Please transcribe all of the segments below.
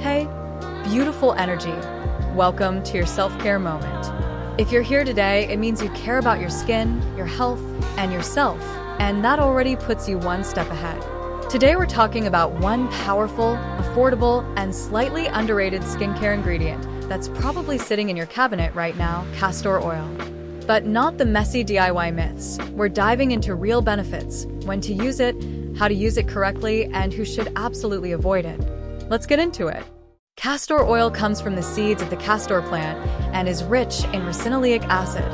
hey, beautiful energy. Welcome to your self-care moment. If you're here today, it means you care about your skin, your health, and yourself, and that already puts you one step ahead. Today we're talking about one powerful, affordable, and slightly underrated skincare ingredient that's probably sitting in your cabinet right now, castor oil. But not the messy DIY myths. We're diving into real benefits, when to use it, how to use it correctly, and who should absolutely avoid it. Let's get into it. Castor oil comes from the seeds of the castor plant and is rich in ricinoleic acid,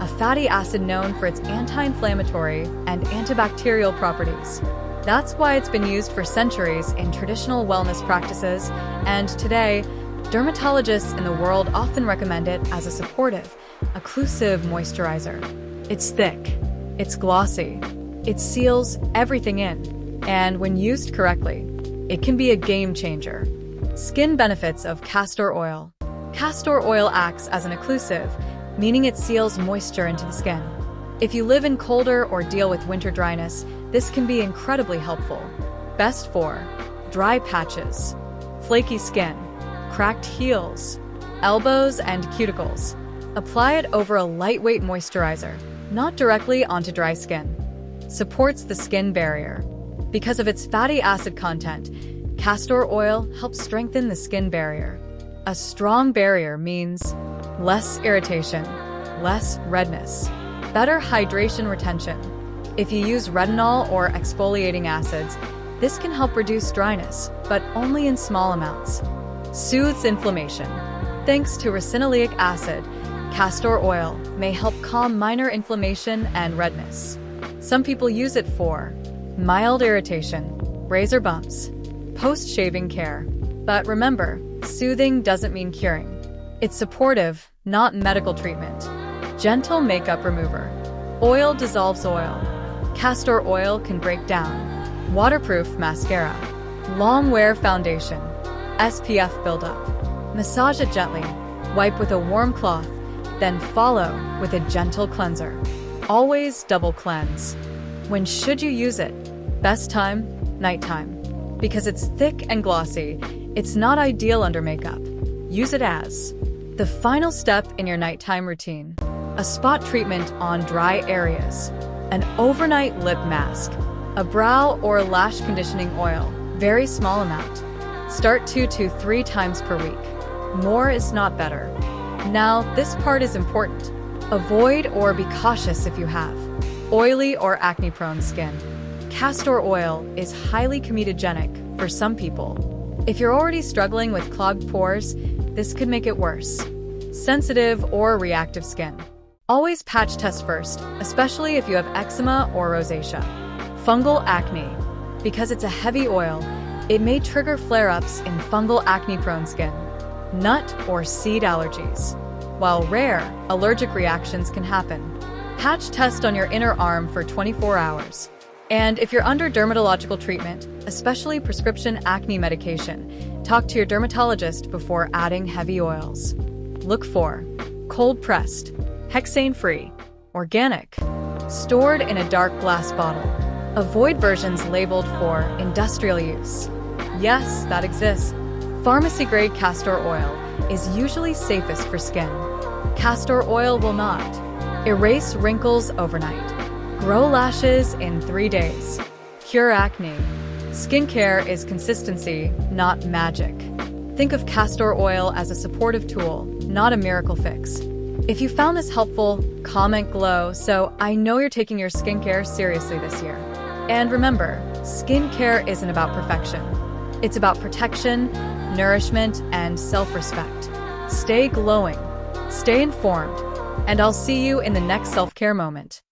a fatty acid known for its anti-inflammatory and antibacterial properties. That's why it's been used for centuries in traditional wellness practices, and today, dermatologists in the world often recommend it as a supportive, occlusive moisturizer. It's thick, it's glossy, it seals everything in, and when used correctly, it can be a game changer. Skin benefits of castor oil. Castor oil acts as an occlusive, meaning it seals moisture into the skin. If you live in colder or deal with winter dryness, this can be incredibly helpful. Best for dry patches, flaky skin, cracked heels, elbows, and cuticles. Apply it over a lightweight moisturizer, not directly onto dry skin. Supports the skin barrier. Because of its fatty acid content, castor oil helps strengthen the skin barrier. A strong barrier means less irritation, less redness, better hydration retention. If you use retinol or exfoliating acids, this can help reduce dryness, but only in small amounts. Soothes inflammation. Thanks to ricinoleic acid, castor oil may help calm minor inflammation and redness. Some people use it for mild irritation, razor bumps, post-shaving care. But remember, soothing doesn't mean curing. It's supportive, not medical treatment. Gentle makeup remover. Oil dissolves oil. Castor oil can break down. Waterproof mascara. Long wear foundation. SPF buildup. Massage it gently. Wipe with a warm cloth, then follow with a gentle cleanser. Always double cleanse. When should you use it? Best time, nighttime. Because it's thick and glossy, it's not ideal under makeup. Use it as the final step in your nighttime routine. A spot treatment on dry areas. An overnight lip mask. A brow or lash conditioning oil. Very small amount. Start 2 to 3 times per week. More is not better. Now, this part is important. Avoid or be cautious if you have oily or acne-prone skin. Castor oil is highly comedogenic for some people. If you're already struggling with clogged pores, this could make it worse. Sensitive or reactive skin. Always patch test first, especially if you have eczema or rosacea. Fungal acne. Because it's a heavy oil, it may trigger flare-ups in fungal acne-prone skin. Nut or seed allergies. While rare, allergic reactions can happen. Patch test on your inner arm for 24 hours. And if you're under dermatological treatment, especially prescription acne medication, talk to your dermatologist before adding heavy oils. Look for cold-pressed, hexane-free, organic, stored in a dark glass bottle. Avoid versions labeled for industrial use. Yes, that exists. Pharmacy-grade castor oil is usually safest for skin. Castor oil will not erase wrinkles overnight, grow lashes in 3 days, cure acne. Skincare is consistency, not magic. Think of castor oil as a supportive tool, not a miracle fix. If you found this helpful, comment below so I know you're taking your skincare seriously this year. And remember, skincare isn't about perfection. It's about protection, nourishment, and self-respect. Stay glowing, stay informed, and I'll see you in the next self-care moment.